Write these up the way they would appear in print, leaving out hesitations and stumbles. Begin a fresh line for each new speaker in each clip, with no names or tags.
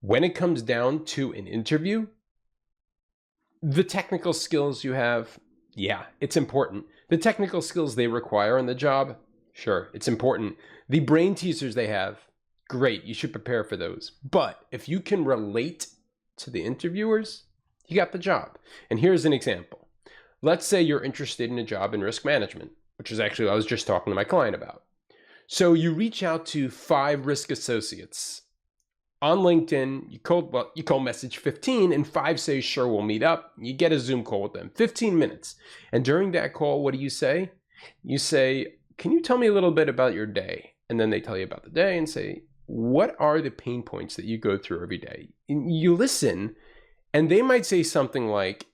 When it comes down to an interview, the technical skills you have, yeah, it's important. The technical skills they require on the job, sure, it's important. The brain teasers they have, great, you should prepare for those. But if you can relate to the interviewers, you got the job. And here's an example. Let's say you're interested in a job in risk management, which is actually what I was just talking to my client about. So you reach out to 5 risk associates on LinkedIn, you call message 15 and 5 say, sure, we'll meet up. You get a Zoom call with them, 15 minutes. And during that call, what do you say? You say, can you tell me a little bit about your day? And then they tell you about the day and say, what are the pain points that you go through every day? And you listen, and they might say something like,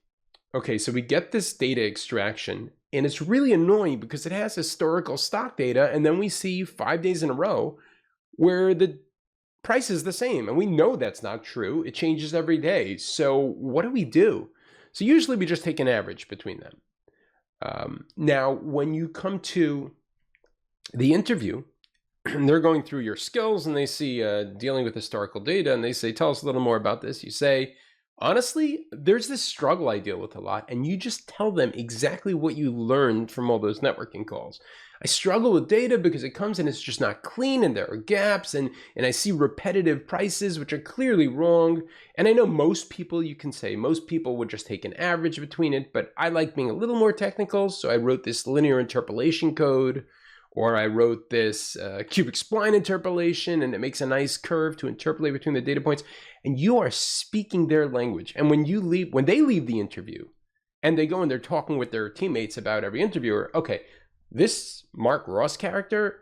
okay, so we get this data extraction, and it's really annoying because it has historical stock data, and then we see 5 days in a row where the price is the same, and we know that's not true. It changes every day. So what do we do? So usually we just take an average between them. Now, when you come to the interview, they're going through your skills and they see dealing with historical data, and they say, tell us a little more about this. You say, honestly, there's this struggle I deal with a lot, and you just tell them exactly what you learned from all those networking calls. I struggle with data because it comes in, it's just not clean, and there are gaps, and I see repetitive prices, which are clearly wrong. And I know most people, you can say, most people would just take an average between it, but I like being a little more technical, so I wrote this linear interpolation code, or I wrote this cubic spline interpolation, and it makes a nice curve to interpolate between the data points. And you are speaking their language. And when they leave the interview, and they go and they're talking with their teammates about every interviewer, okay, this Mark Ross character,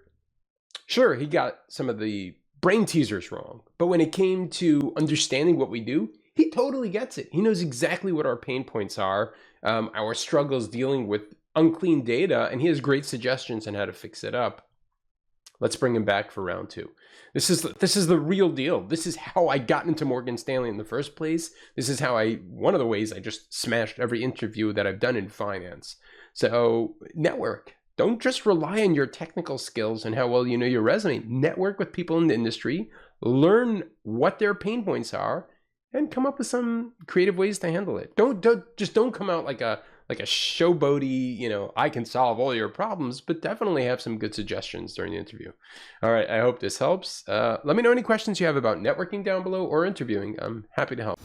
sure, he got some of the brain teasers wrong, but when it came to understanding what we do, he totally gets it. He knows exactly what our pain points are, our struggles dealing with unclean data, and he has great suggestions on how to fix it up. Let's bring him back for round 2. This is the real deal. This is how I got into Morgan Stanley in the first place. This is how one of the ways I just smashed every interview that I've done in finance. So network. Don't just rely on your technical skills and how well you know your resume. Network with people in the industry, learn what their pain points are, and come up with some creative ways to handle it. Don't come out like a showboaty, I can solve all your problems, but definitely have some good suggestions during the interview. All right, I hope this helps. Let me know any questions you have about networking down below or interviewing. I'm happy to help.